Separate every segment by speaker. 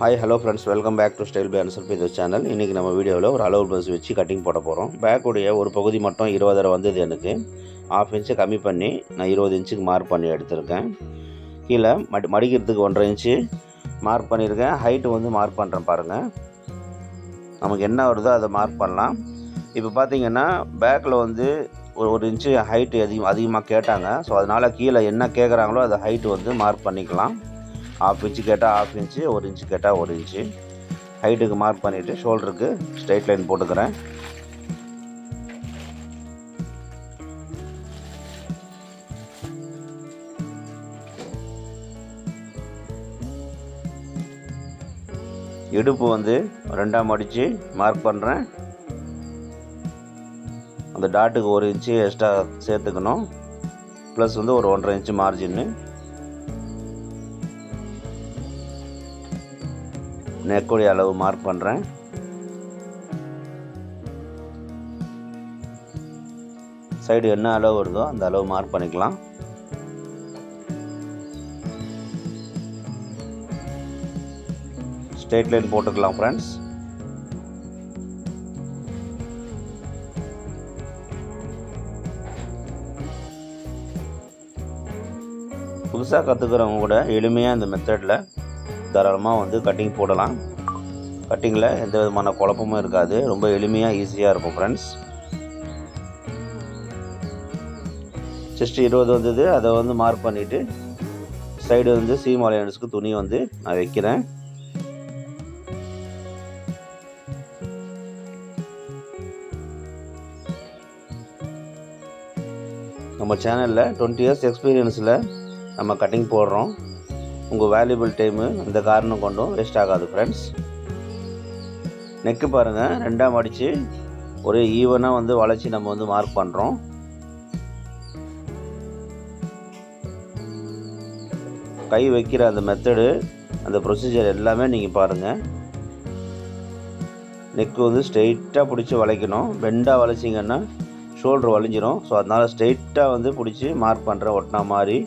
Speaker 1: Hi hello friends, welcome back to style by answer by this channel. இன்றைக்கி நம்ம வீடியோவில் ஒரு அளவு ப்ளவுஸ் வச்சு கட்டிங் போட போகிறோம். பேக்குடைய ஒரு பகுதி மட்டும் 20 வந்தது. எனக்கு 1/2 இன்ச்சு கம்மி பண்ணி நான் 20 இன்ச்சுக்கு மார்க் பண்ணி எடுத்திருக்கேன். கீழே மடிக்கிறதுக்கு 1.5 இன்ச்சு மார்க் பண்ணியிருக்கேன். ஹைட்டு வந்து மார்க் பண்ணுறேன் பாருங்கள். நமக்கு என்ன வருதோ அதை மார்க் பண்ணலாம். இப்போ பார்த்தீங்கன்னா பேக்கில் வந்து ஒரு இன்ச்சு ஹைட்டு அதிகமாக கேட்டாங்க. ஸோ அதனால் கீழே என்ன கேட்குறாங்களோ அதை ஹைட்டு வந்து மார்க் பண்ணிக்கலாம். 1/2 இன்ச்சு கேட்டால் 1/2 இன்ச்சு, 1 இன்ச்சு கேட்டால் 1 இன்ச்சு ஹைட்டுக்கு மார்க் பண்ணிவிட்டு ஷோல்டருக்கு ஸ்ட்ரைட் லைன் போட்டுக்கிறேன். இடுப்பு வந்து 2ஆக மடித்து மார்க் பண்ணுறேன். அந்த டாட்டுக்கு 1 இன்ச்சு எக்ஸ்ட்ரா சேர்த்துக்கணும். ப்ளஸ் வந்து ஒரு 1.5 இன்ச்சு மார்ஜின்னு. நெக்குடைய அளவு மார்க் பண்ணுறேன். சைடு என்ன அளவு வருதோ அந்த அளவு மார்க் பண்ணிக்கலாம். ஸ்ட்ரெயிட் லைன் போட்டுக்கலாம் ஃப்ரெண்ட்ஸ். புதுசாக கற்றுக்கிறவங்க கூட எளிமையாக இந்த மெத்தடில் தாராளமாக வந்து கட்டிங் போடலாம். கட்டிங்கில் எந்த விதமான குழப்பமும் இருக்காது. ரொம்ப எளிமையாக ஈஸியாக இருக்கும் ஃப்ரெண்ட்ஸ். செஸ்ட் 20 வந்தது. அதை வந்து மார்க் பண்ணிவிட்டு சைடு வந்து சீம் அலையன்ஸுக்கு துணி வந்து நான் வைக்கிறேன். நம்ம சேனலில் 20 இயர்ஸ் எக்ஸ்பீரியன்ஸில் நம்ம கட்டிங் போடுறோம். உங்கள் வேல்யூபிள் டைமு இந்த காரணம் கொண்டும் வேஸ்ட் ஆகாது ஃப்ரெண்ட்ஸ். நெக்கு பாருங்கள், 2ஆக மடித்து ஒரு ஈவனாக வந்து வளைச்சி நம்ம வந்து மார்க் பண்ணுறோம். கை வைக்கிற அந்த மெத்தடு, அந்த ப்ரொசீஜர் எல்லாமே நீங்கள் பாருங்கள். நெக்கு வந்து ஸ்ட்ரெயிட்டாக பிடிச்சி வளைக்கணும். பெண்டாக வளைச்சிங்கன்னா ஷோல்டர் வளைஞ்சிரும். ஸோ அதனால் ஸ்ட்ரெயிட்டாக வந்து பிடிச்சி மார்க் பண்ணுற ஒட்டினா மாதிரி.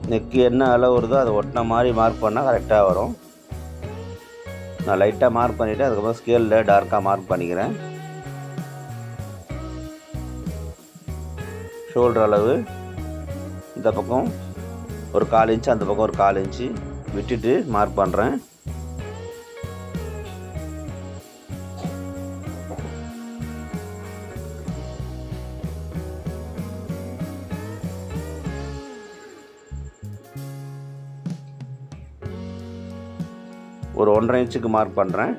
Speaker 1: நெக்கு என்ன அளவு வருதோ அதை ஒட்டின மாதிரி மார்க் பண்ணால் கரெக்டாக வரும். நான் லைட்டாக மார்க் பண்ணிவிட்டு அதுக்கப்புறம் ஸ்கேலில் டார்க்காக மார்க் பண்ணிக்கிறேன். ஷோல்டர் அளவு இந்த பக்கம் ஒரு 1/4 இன்ச்சு, அந்த பக்கம் ஒரு 1/4 இன்ச்சு விட்டுட்டு மார்க் பண்ணுறேன். ஒரு 1.5 இன்ச்சுக்கு மார்க் பண்ணுறேன்.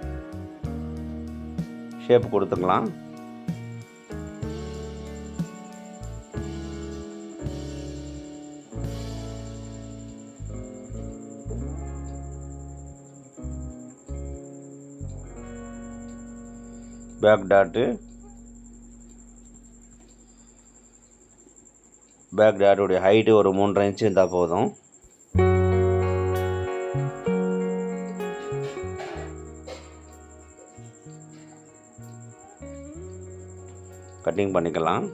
Speaker 1: ஷேப் கொடுத்துக்கலாம். பேக் டாட்டுடைய ஹைட்டு ஒரு 3.5 இன்ச்சு இருந்தால் போதும். கட்டிங் பண்ணிக்கலாம்.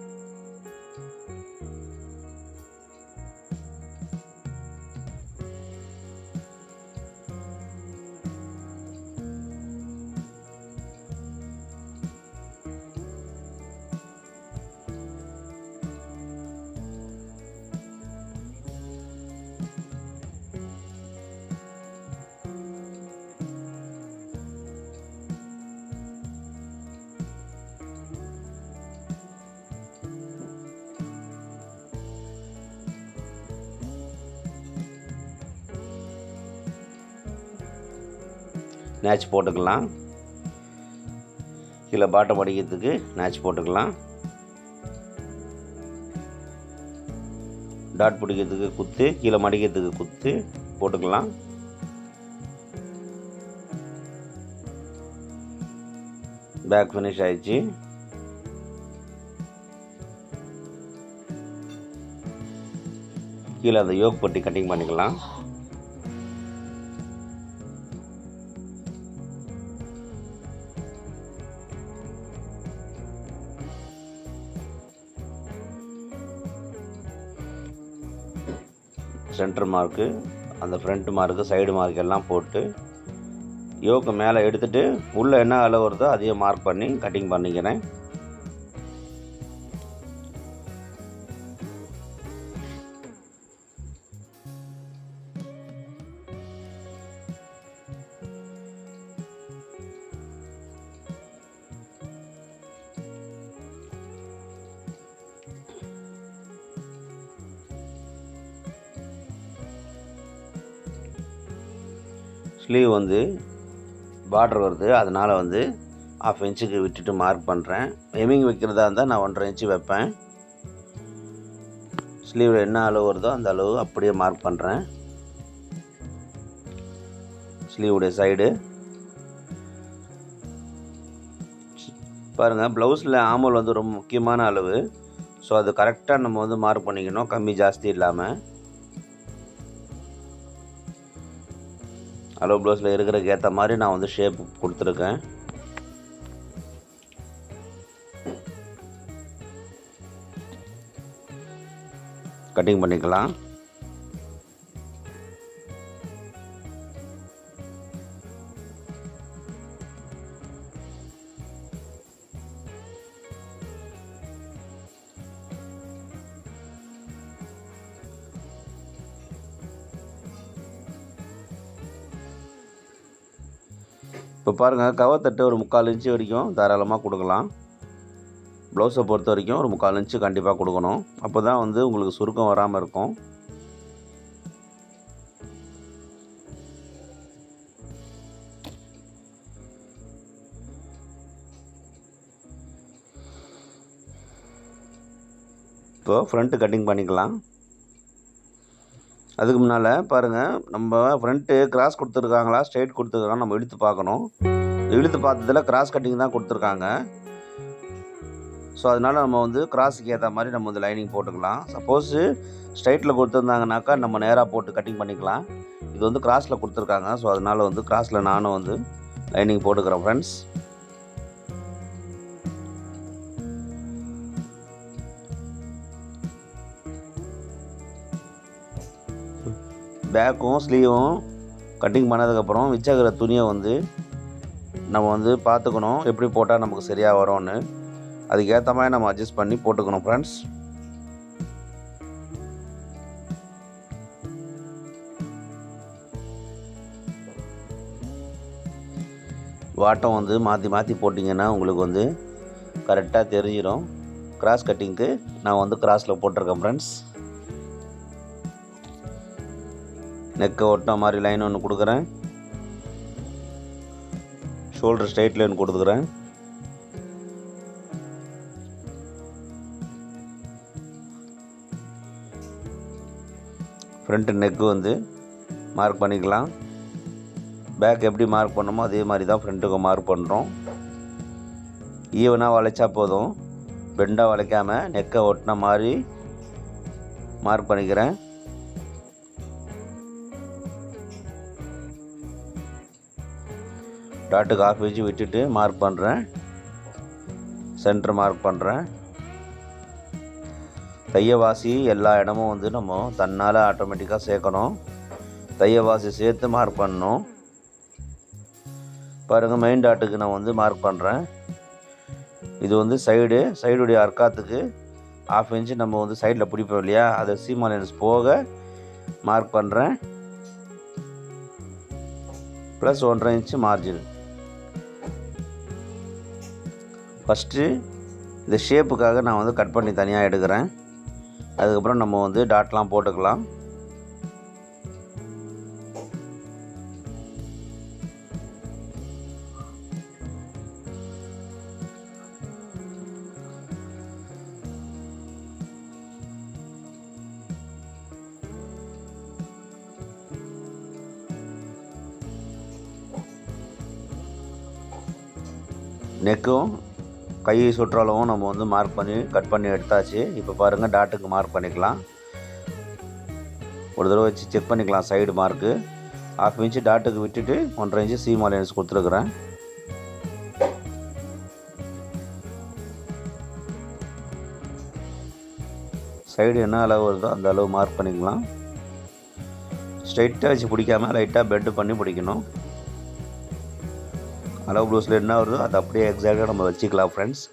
Speaker 1: நேட்ச் போட்டுக்கலாம். கீழே பாட்டம் அடிக்கிறதுக்கு நேட்ச் போட்டுக்கலாம். டாட் பிடிக்கிறதுக்கு குத்து, கீழே மடிக்கிறதுக்கு குத்து போட்டுக்கலாம். பேக் ஃபினிஷ் ஆயிடுச்சு. கீழே அந்த யோக் பட்டி கட்டிங் பண்ணிக்கலாம். சென்டர் மார்க்கு, அந்த ஃப்ரண்ட் மார்க்கு, சைடு மார்க் எல்லாம் போட்டு யோக்கு மேலே எடுத்துகிட்டு உள்ளே என்ன அளவு வருதோ அதையும் மார்க் பண்ணி கட்டிங் பண்ணிக்கிறேன். ஸ்லீவ் வந்து பார்டர் வருது, அதனால் வந்து 1/2 இன்ச்சுக்கு விட்டுட்டு மார்க் பண்ணுறேன். ஹெம்மிங் வைக்கிறதா இருந்தால் நான் 1.5 இன்ச்சு வைப்பேன். ஸ்லீவில் என்ன அளவு வருதோ அந்த அளவு அப்படியே மார்க் பண்ணுறேன். ஸ்லீவுடைய சைடு பாருங்கள், ப்ளவுஸில் ஆமல் வந்து ரொம்ப முக்கியமான அளவு. ஸோ அது கரெக்டாக நம்ம வந்து மார்க் பண்ணிக்கணும், கம்மி ஜாஸ்தி இல்லாமல். அளவு ப்ளவுஸில் இருக்கிறதுக்கு ஏற்ற மாதிரி நான் வந்து ஷேப் கொடுத்துருக்கேன். கட்டிங் பண்ணிக்கலாம். இப்போ பாருங்கள், கவர் தட்டு ஒரு 3/4 இன்ச்சு வரைக்கும் தாராளமாக கொடுக்கலாம். ப்ளவுஸை பொறுத்த வரைக்கும் ஒரு 3/4 இன்ச்சு கண்டிப்பாக கொடுக்கணும். அப்போ தான் வந்து உங்களுக்கு சுருக்கம் வராமல் இருக்கும். இப்போ ஃப்ரண்ட்டு கட்டிங் பண்ணிக்கலாம். அதுக்கு முன்னால் பாருங்கள், நம்ம ஃப்ரண்ட்டு கிராஸ் கொடுத்துருக்காங்களா ஸ்ட்ரெயிட் கொடுத்துருக்காங்க நம்ம இழுத்து பார்க்கணும். இழுத்து பார்த்ததில் கிராஸ் கட்டிங் தான் கொடுத்துருக்காங்க. ஸோ அதனால் நம்ம வந்து கிராஸுக்கு ஏற்ற மாதிரி நம்ம வந்து லைனிங் போட்டுக்கலாம். சப்போஸு ஸ்ட்ரைட்டில் கொடுத்துருந்தாங்கனாக்கா நம்ம நேராக போட்டு கட்டிங் பண்ணிக்கலாம். இது வந்து கிராஸில் கொடுத்துருக்காங்க. ஸோ அதனால் வந்து கிராஸில் நானும் வந்து லைனிங் போட்டுக்கிறேன் ஃப்ரெண்ட்ஸ். பேக்கும் ஸ்லீவும் கட்டிங் பண்ணதுக்கப்புறம் மிச்சக்கிற துணியை வந்து நம்ம வந்து பார்த்துக்கணும், எப்படி போட்டால் நமக்கு சரியாக வரும்னு. அதுக்கு ஏற்ற மாதிரி நம்ம அட்ஜஸ்ட் பண்ணி போட்டுக்கணும் ஃப்ரெண்ட்ஸ். வாட்டம் வந்து மாற்றி மாற்றி போட்டிங்கன்னா உங்களுக்கு வந்து கரெக்டாக தெரிஞ்சிடும். கிராஸ் கட்டிங்க்கு நான் வந்து கிராஸில் போட்டிருக்கேன் ஃப்ரெண்ட்ஸ். நெக்கை ஒட்டின மாதிரி லைன் ஒன்று கொடுக்குறேன். ஷோல்டர் ஸ்ட்ரைட் லைன் கொடுத்துக்கிறேன். ஃப்ரண்ட்டு நெக்கு வந்து மார்க் பண்ணிக்கலாம். பேக் எப்படி மார்க் பண்ணணுமோ அதே மாதிரி தான் ஃப்ரண்ட்டுக்கு மார்க் பண்ணுறோம். ஈவனாக வளைச்சா போதும், பெண்டாக வளைக்காமல் நெக்கை ஒட்டின மாதிரி மார்க் பண்ணிக்கிறேன். டாட்டுக்கு 1/2 இன்ச்சு விட்டுட்டு மார்க் பண்ணுறேன். சென்டர் மார்க் பண்ணுறேன். தையவாசி எல்லா இடமும் வந்து நம்ம தன்னால் ஆட்டோமேட்டிக்காக சேர்க்கணும். தையவாசி சேர்த்து மார்க் பண்ணணும். பாருங்கள், மெயின் டாட்டுக்கு நான் வந்து மார்க் பண்ணுறேன். இது வந்து சைடுடைய அர்க்காத்துக்கு 1/2 இன்ச்சு நம்ம வந்து சைடில் பிடிப்போம் இல்லையா, அதை சீம் அலைன்ஸ் போக மார்க் பண்ணுறேன். Plus 1.5 inch margin. ஃபஸ்ட்டு இந்த ஷேப்புக்காக நான் வந்து கட் பண்ணி தனியாக எடுக்கிறேன். அதுக்கப்புறம் நம்ம வந்து டாட்லாம் போட்டுக்கலாம். நெக்கும் கை சுற்றளவும் நம்ம வந்து மார்க் பண்ணி கட் பண்ணி எடுத்தாச்சு. இப்போ பாருங்கள், டாட்டுக்கு மார்க் பண்ணிக்கலாம். ஒரு தடவை வச்சு செக் பண்ணிக்கலாம். சைடு மார்க்கு 1/2 இன்ச்சு டாட்டுக்கு விட்டுட்டு 1.5 இன்ச்சு சீம் அலைன்ஸ் கொடுத்துருக்குறேன். சைடு என்ன அளவு வருதோ அந்த அளவு மார்க் பண்ணிக்கலாம். ஸ்ட்ரைட்டாக வச்சு பிடிக்காமல் லைட்டாக பெண்டு பண்ணி பிடிக்கணும். அளவு ப்ளவுஸில் என்ன வருதோ அது அப்படியே எக்ஸாக்டாக நம்ம வச்சுக்கலாம் ஃப்ரெண்ட்ஸ்.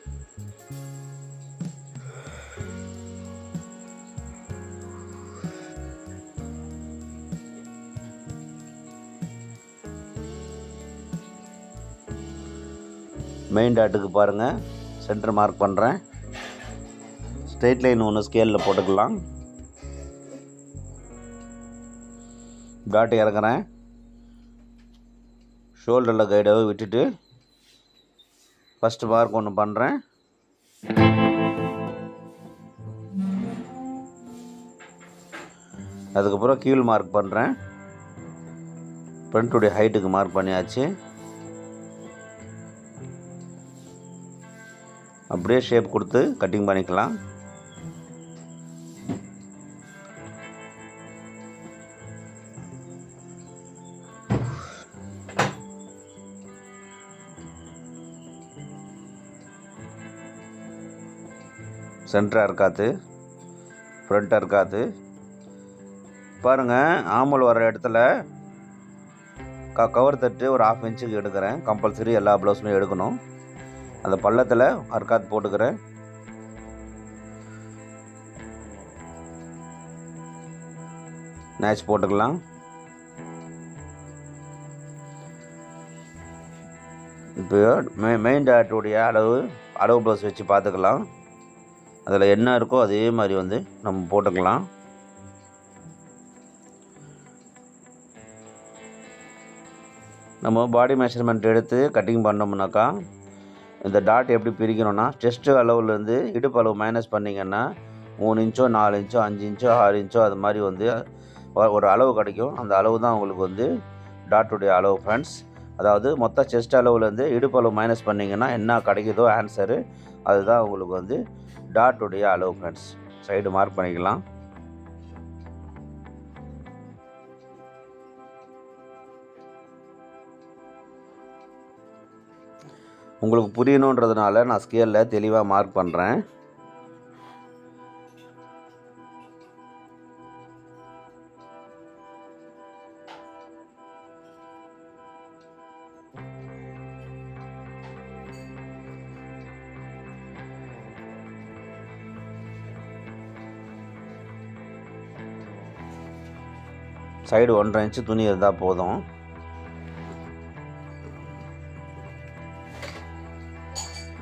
Speaker 1: மெயின் டாட்டுக்கு பாருங்கள் சென்டர் மார்க் பண்ணுறேன். ஸ்ட்ரெயிட் லைன் ஒன்று ஸ்கேலில் போட்டுக்கலாம். டாட் இறக்குறேன். ஷோல்டரில் கைடாக விட்டுட்டு ஃபஸ்ட்டு மார்க் ஒன்று பண்ணுறேன். அதுக்கப்புறம் கீழ் மார்க் பண்ணுறேன். ஃப்ரண்ட்டுடைய ஹைட்டுக்கு மார்க் பண்ணியாச்சு. அப்படியே ஷேப் கொடுத்து கட்டிங் பண்ணிக்கலாம். சென்டராக இருக்காது, ஃப்ரண்ட்டாக இருக்காது. பாருங்கள், ஆமல் வர இடத்துல கவர் தட்டு ஒரு 1/2 இன்ச்சுக்கு எடுக்கிறேன். கம்பல்சரி எல்லா ப்ளவுஸ்லையும் எடுக்கணும். அந்த பள்ளத்தில் அர்க்காத் போட்டுக்கிறேன். நேச் போட்டுக்கலாம். இப்போ மெயின் டாட்டுடைய அளவு ப்ளவுஸ் வச்சு பார்த்துக்கலாம். அதில் என்ன இருக்கோ அதே மாதிரி வந்து நம்ம போட்டுக்கலாம். நம்ம பாடி மெஷர்மெண்ட் எடுத்து கட்டிங் பண்ணோம்னாக்கா இந்த டாட் எப்படி பிரிக்கணும்னா, செஸ்ட்டு அளவுலேருந்து இடுப்பு அளவு மைனஸ் பண்ணிங்கன்னா 3 இன்ச்சோ 4 இன்ச்சோ 5 இன்ச்சோ 6 இன்ச்சோ அது மாதிரி வந்து ஒரு அளவு கிடைக்கும். அந்த அளவு தான் உங்களுக்கு வந்து டாட்டுடைய அளவு ஃப்ரெண்ட்ஸ். அதாவது மொத்த செஸ்ட் அளவுலேருந்து இடுப்பு அளவு மைனஸ் பண்ணிங்கன்னா என்ன கிடைக்குதோ ஆன்சரு, அதுதான் உங்களுக்கு வந்து டாட்டுடைய அளவு ஃப்ரெண்ட்ஸ். சைடு மார்க் பண்ணிக்கலாம். உங்களுக்கு புரியணுன்றதுனால நான் ஸ்கேலில் தெளிவாக மார்க் பண்ணுறேன். சைடு 1.5 இன்ச்சு துணி இருந்தால் போதும்.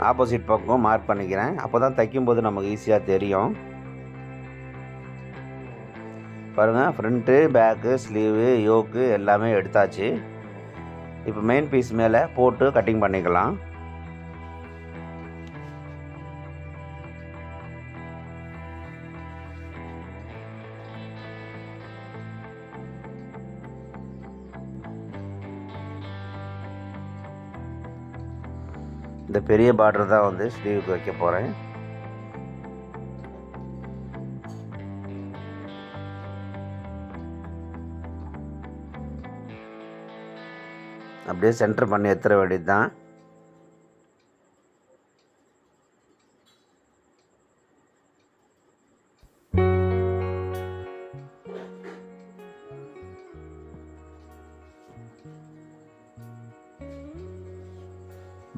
Speaker 1: ஆப்போசிட் பக்கம் மார்க் பண்ணிக்கிறேன். அப்போ தான் தைக்கும்போது நமக்கு ஈஸியாக தெரியும். பாருங்கள், ஃப்ரண்ட்டு பேக்கு ஸ்லீவு யோக்கு எல்லாமே எடுத்தாச்சு. இப்போ மெயின் பீஸ் மேலே போட்டு கட்டிங் பண்ணிக்கலாம். இந்த பெரிய பார்டர் தான் வந்து ஸ்லீவுக்கு வைக்க போகிறேன். அப்படியே சென்டர் பண்ணி எடுத்துற வேண்டியது தான்.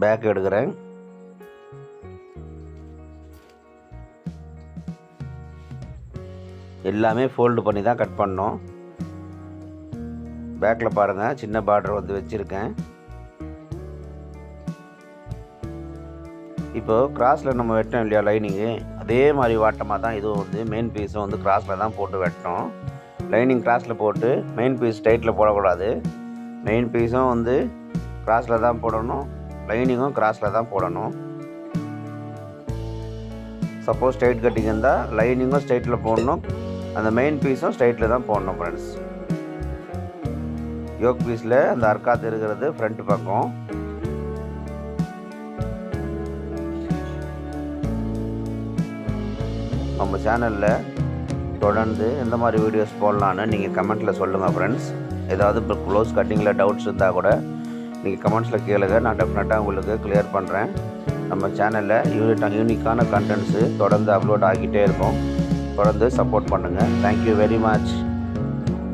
Speaker 1: பேக் எடுக்கிறேன். எல்லாமே ஃபோல்டு பண்ணி தான் கட் பண்ணோம். பேக்கில் பாருங்கள், சின்ன பார்டர் வந்து வச்சுருக்கேன். இப்போது கிராஸில் நம்ம வெட்டோம் இல்லையா லைனிங்கு, அதே மாதிரி வாட்டமாக தான் இதுவும் வந்து மெயின் பீஸும் வந்து கிராஸில் தான் போட்டு வெட்டணும். லைனிங் கிராஸில் போட்டு மெயின் பீஸ் டைட்டில் போடக்கூடாது. மெயின் பீஸும் வந்து கிராஸில் தான் போடணும், லைனிங்கும் கிராஸில் தான் போடணும். சப்போஸ் ஸ்ட்ரைட் கட்டிங் இருந்தால் லைனிங்கும் ஸ்ட்ரைட்டில் போடணும், அந்த மெயின் பீஸும் ஸ்ட்ரைட்டில் தான் போடணும் ஃப்ரெண்ட்ஸ். யோக் பீஸில் அந்த அர்க்காத் இருக்கிறது ஃப்ரண்ட் பக்கம். நம்ம சேனலில் தொடர்ந்து எந்த மாதிரி வீடியோஸ் போடலான்னு நீங்கள் கமெண்ட்டில் சொல்லுங்கள் ஃப்ரெண்ட்ஸ். ஏதாவது இப்போ க்ளோஸ் கட்டிங்கில் டவுட்ஸ் இருந்தால் கூட நீங்கள் கமெண்ட்ஸில் கேளுங்க, நான் டெஃபினட்டாக உங்களுக்கு கிளியர் பண்ணுறேன். நம்ம சேனலில் யூனிக்கான கண்டென்ட்ஸு தொடர்ந்து அப்லோட் ஆகிட்டே இருக்கும். தொடர்ந்து சப்போர்ட் பண்ணுங்கள். Thank you very much.